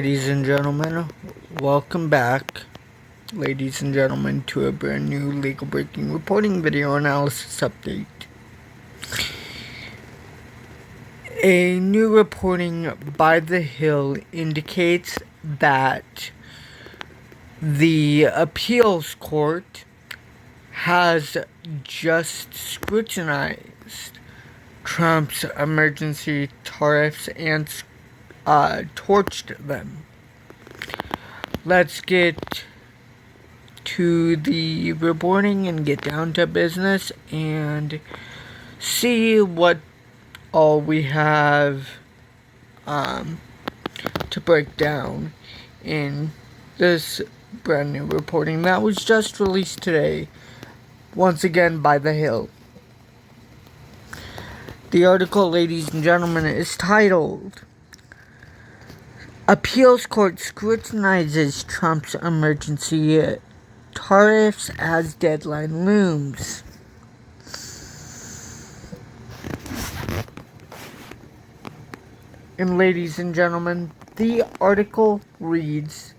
Ladies and gentlemen, welcome back, ladies and gentlemen, to a brand new legal breaking reporting video analysis update. A new reporting by The Hill indicates that the appeals court has just scrutinized Trump's emergency tariffs and torched them. Let's get to the reporting and get down to business and see what all we have to break down in this brand new reporting that was just released today, once again by The Hill. The article, ladies and gentlemen, is titled Appeals Court Scrutinizes Trump's Emergency Tariffs as Deadline Looms. And ladies and gentlemen, the article reads,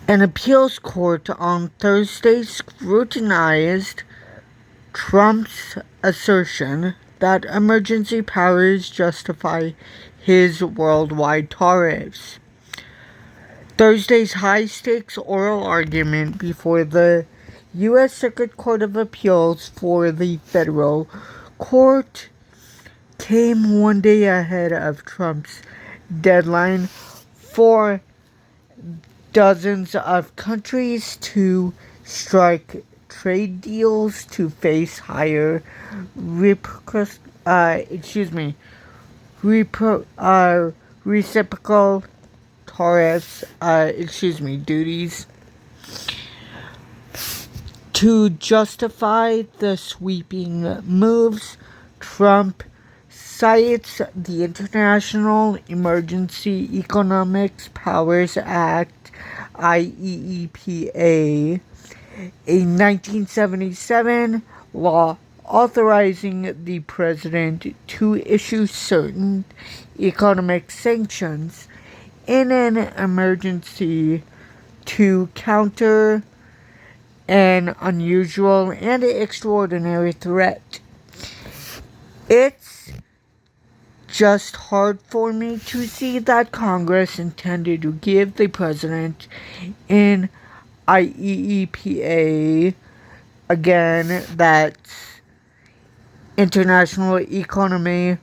an appeals court on Thursday scrutinized Trump's assertion that emergency powers justify his worldwide tariffs. Thursday's high-stakes oral argument before the U.S. Circuit Court of Appeals for the federal court came one day ahead of Trump's deadline for dozens of countries to strike trade deals to face higher reciprocal tariffs, duties. To justify the sweeping moves, Trump cites the International Emergency Economic Powers Act, IEEPA, a 1977 law authorizing the president to issue certain economic sanctions in an emergency to counter an unusual and extraordinary threat. It's just hard for me to see that Congress intended to give the president an IEEPA, again, that's International Emergency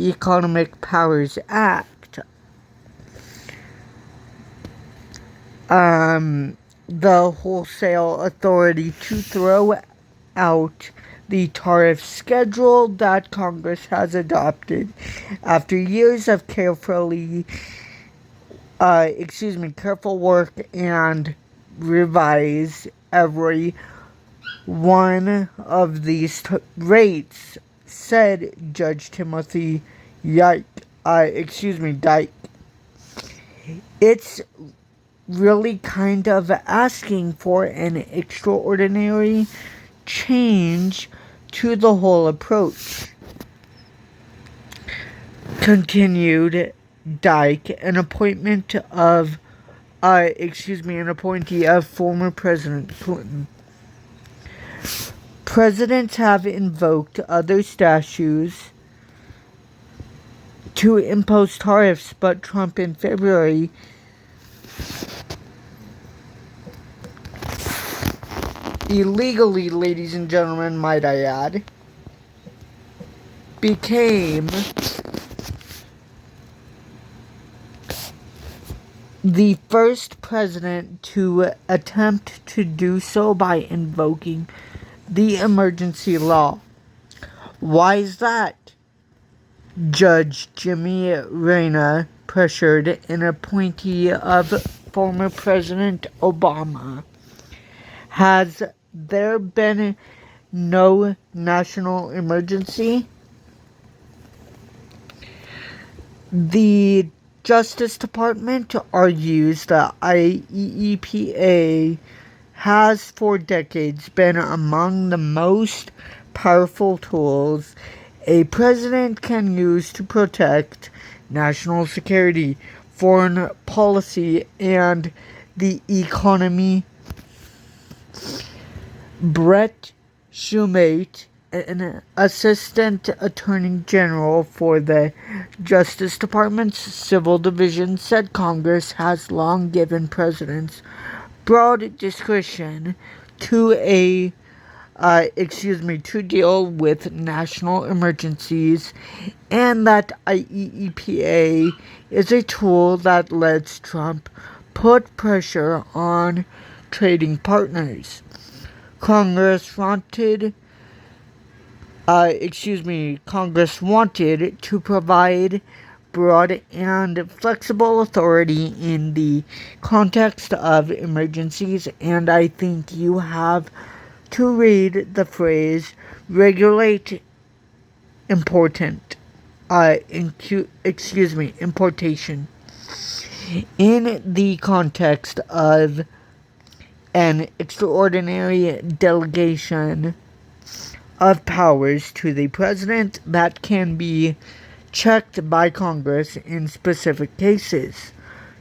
Economic Powers Act. The wholesale authority to throw out the tariff schedule that Congress has adopted after years of careful work and revise every one of these rates, said Judge Timothy Dyke. It's really kind of asking for an extraordinary change to the whole approach, continued Dyke, an appointee of former President Clinton. Presidents have invoked other statutes to impose tariffs, but Trump in February illegally, ladies and gentlemen, might I add, became the first president to attempt to do so by invoking the emergency law. Why is that? Judge Jimmy Reyna pressured an appointee of former President Obama. Has there been no national emergency? The Justice Department argues that IEEPA has for decades been among the most powerful tools a president can use to protect national security, foreign policy, and the economy. Brett Shumate, an assistant attorney general for the Justice Department's Civil Division, said Congress has long given presidents broad discretion to to deal with national emergencies, and that IEEPA is a tool that lets Trump put pressure on trading partners. Congress wanted Congress wanted to provide broad and flexible authority in the context of emergencies, and I think you have to read the phrase regulate important importation in the context of an extraordinary delegation of powers to the president that can be checked by Congress in specific cases,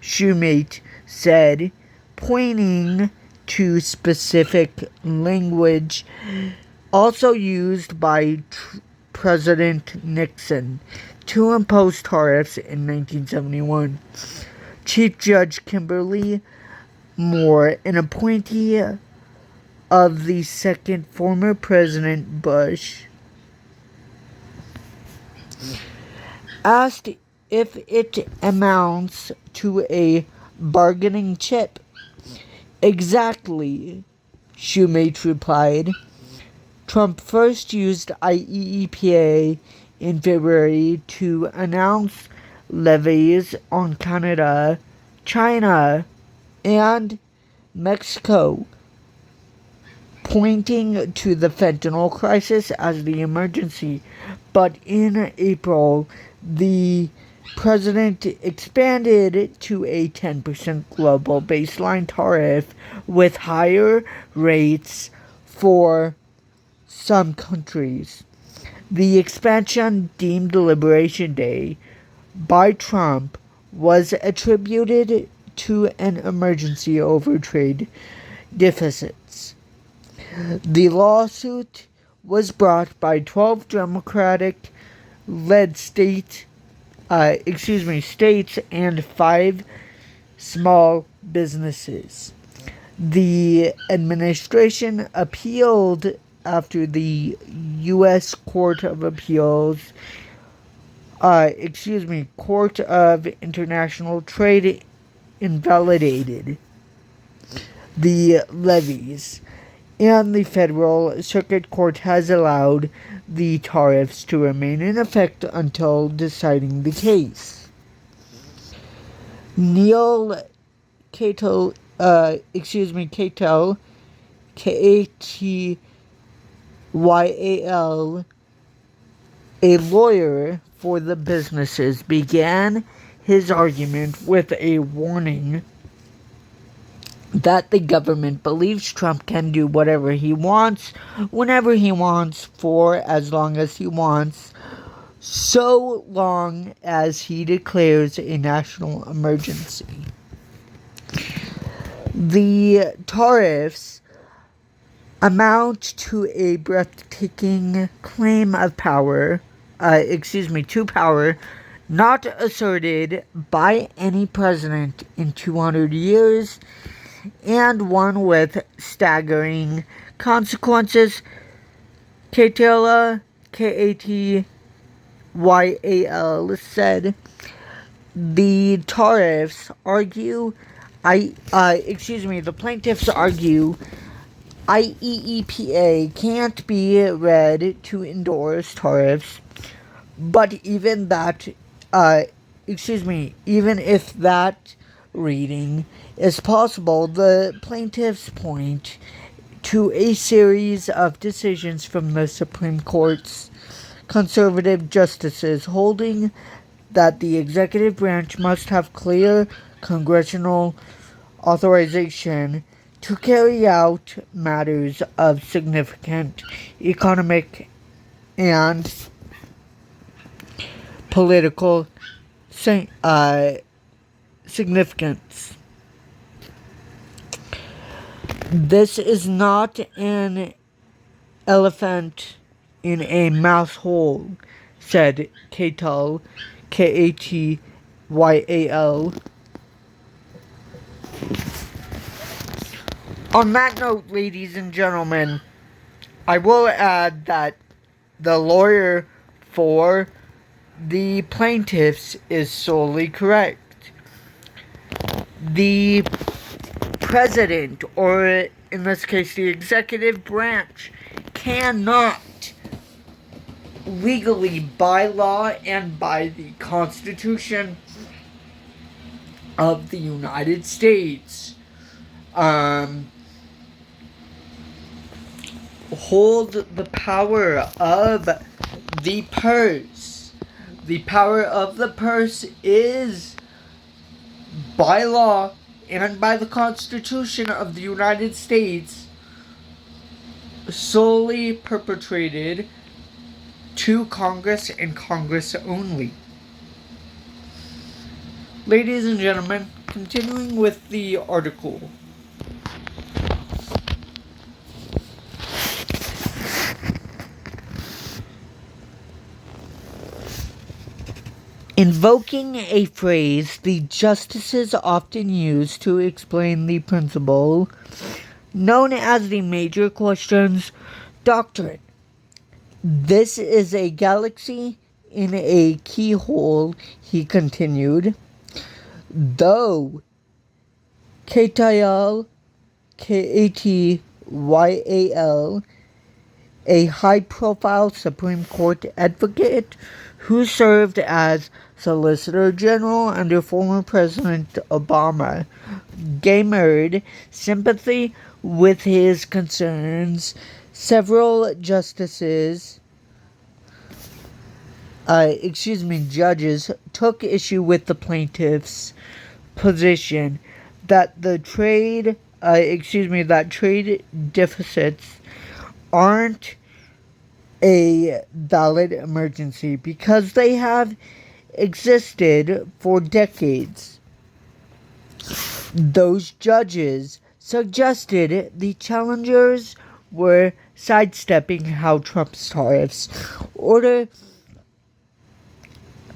Shumate said, pointing to specific language also used by President Nixon to impose tariffs in 1971. Chief Judge Kimberly Moore, an appointee of the second former President Bush, asked if it amounts to a bargaining chip. Exactly, Shumate replied. Trump first used IEEPA in February to announce levies on Canada, China, and Mexico, pointing to the fentanyl crisis as the emergency. But in April, the president expanded it to a 10% global baseline tariff with higher rates for some countries. The expansion, deemed Liberation Day by Trump, was attributed to an emergency over trade deficits. The lawsuit was brought by 12 Democratic-led states and 5 small businesses. The administration appealed after the U.S. Court of International Trade invalidated the levies, and the Federal Circuit Court has allowed the tariffs to remain in effect until deciding the case. Neil Cato, Katyal, a lawyer for the businesses, began his argument with a warning that the government believes Trump can do whatever he wants, whenever he wants, for as long as he wants, so long as he declares a national emergency. The tariffs amount to a breathtaking claim of power, to power, not asserted by any president in 200 years, and one with staggering consequences. Katyal, Katyal, said the plaintiffs argue IEEPA can't be read to endorse tariffs, but even if that reading is possible, the plaintiffs point to a series of decisions from the Supreme Court's conservative justices holding that the executive branch must have clear congressional authorization to carry out matters of significant economic and political significance. This is not an elephant in a mouse hole, said Katyal, Katyal. On that note, ladies and gentlemen, I will add that the lawyer for the plaintiffs is solely correct. The president, or in this case the executive branch, cannot legally, by law and by the Constitution of the United States, hold the power of the purse. The power of the purse is, by law and by the Constitution of the United States, solely perpetrated to Congress and Congress only. Ladies and gentlemen, continuing with the article. Invoking a phrase the justices often use to explain the principle known as the major questions doctrine. This is a galaxy in a keyhole, he continued. Though Katyal, Katyal, a high-profile Supreme Court advocate who served as Solicitor General under former President Obama, garnered sympathy with his concerns. Several judges took issue with the plaintiff's position that trade deficits aren't a valid emergency because they have existed for decades. Those judges suggested the challengers were sidestepping how Trump's tariffs order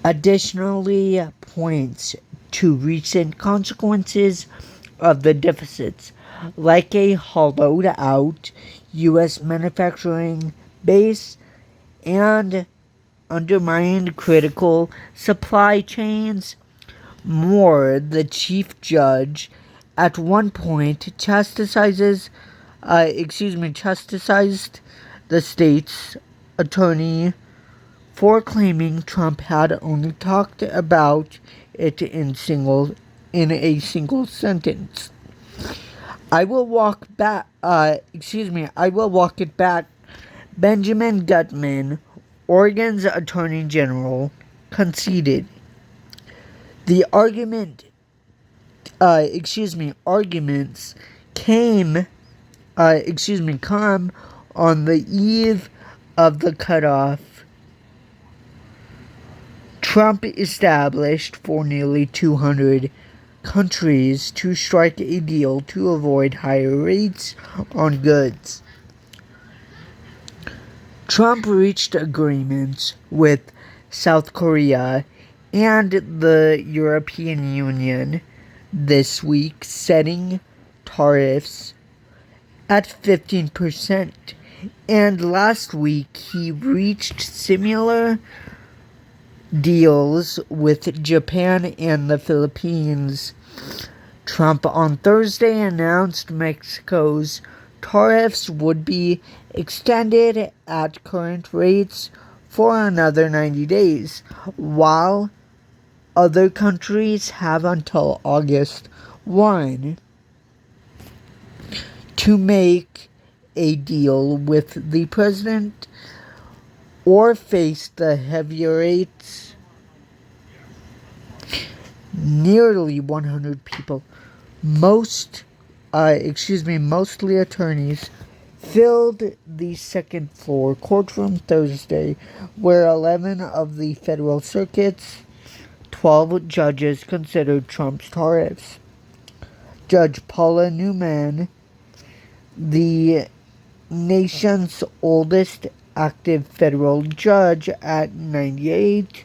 additionally points to recent consequences of the deficits, like a hollowed out U.S. manufacturing base and undermined critical supply chains. Moore, the chief judge, at one point chastised the state's attorney for claiming Trump had only talked about it in a single sentence. I will walk it back. Benjamin Gutman, Oregon's Attorney General, conceded. The arguments come on the eve of the cutoff Trump established for nearly 200 countries to strike a deal to avoid higher rates on goods. Trump reached agreements with South Korea and the European Union this week, setting tariffs at 15%. And last week, he reached similar deals with Japan and the Philippines. Trump on Thursday announced Mexico's tariffs would be extended at current rates for another 90 days, while other countries have until August 1 to make a deal with the president or face the heavier rates. Nearly 100 people, most mostly attorneys, filled the second floor courtroom Thursday, where 11 of the federal circuit's 12 judges considered Trump's tariffs. Judge Paula Newman, the nation's oldest active federal judge at 98,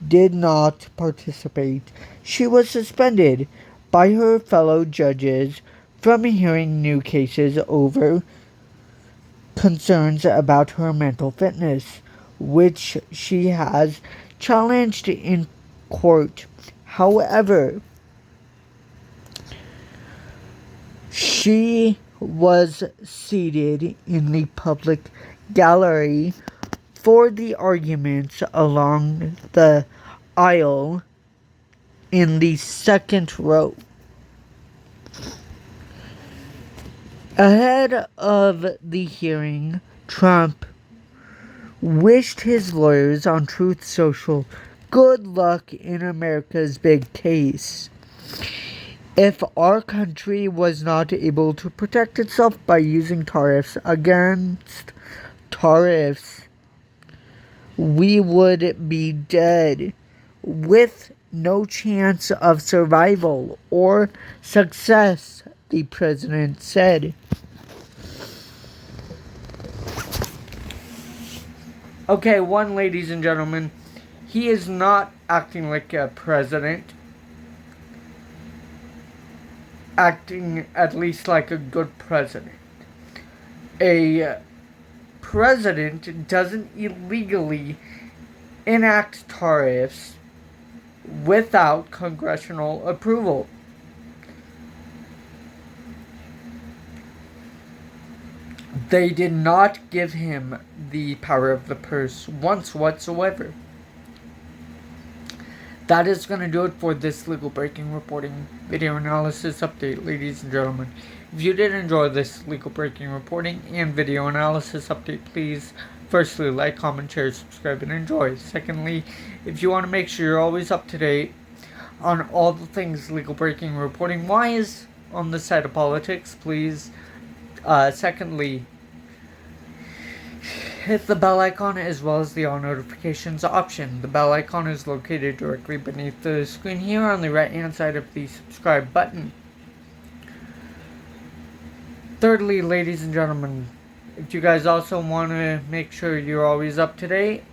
did not participate. She was suspended by her fellow judges from hearing new cases over concerns about her mental fitness, which she has challenged in court. However, she was seated in the public gallery for the arguments along the aisle in the second row. Ahead of the hearing, Trump wished his lawyers on Truth Social good luck in America's big case. If our country was not able to protect itself by using tariffs against tariffs, we would be dead with no chance of survival or success, the president said. Okay, ladies and gentlemen, he is not acting like a president, acting at least like a good president. A president doesn't illegally enact tariffs without congressional approval. They did not give him the power of the purse once whatsoever. That is going to do it for this legal breaking reporting video analysis update, ladies and gentlemen. If you did enjoy this legal breaking reporting and video analysis update, please firstly like, comment, share, subscribe, and enjoy. Secondly, if you want to make sure you're always up to date on all the things legal breaking reporting wise on the side of politics, please secondly hit the bell icon as well as the all notifications option. The bell icon is located directly beneath the screen here on the right hand side of the subscribe button. Thirdly, ladies and gentlemen, if you guys also want to make sure you're always up to date,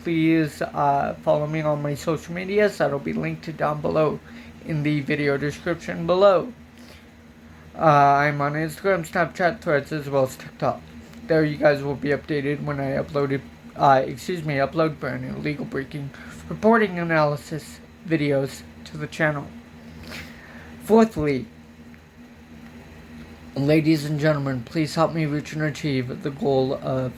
please follow me on my social medias. That'll be linked down below in the video description below. I'm on Instagram, Snapchat, Threads, as well as TikTok. There you guys will be updated when I upload brand new legal breaking reporting analysis videos to the channel. Fourthly, ladies and gentlemen, please help me reach and achieve the goal of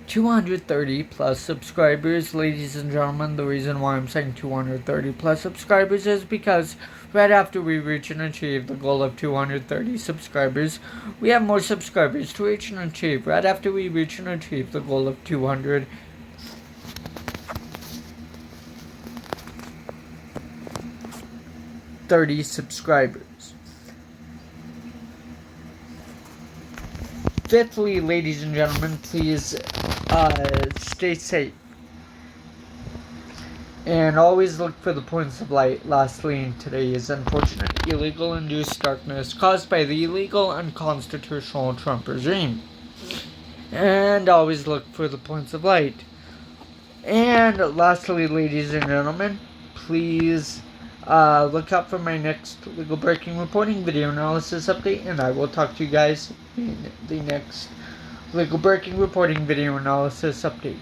230 plus subscribers. Ladies and gentlemen, the reason why I'm saying 230 plus subscribers is because right after we reach and achieve the goal of 230 subscribers, we have more subscribers to reach and achieve. Right after we reach and achieve the goal of 230 subscribers. Fifthly, ladies and gentlemen, please stay safe and always look for the points of light. Lastly, in today's unfortunate illegal induced darkness caused by the illegal unconstitutional Trump regime, and always look for the points of light. And lastly, ladies and gentlemen, please look out for my next legal breaking reporting video analysis update, and I will talk to you guys in the next legal breaking reporting video analysis update.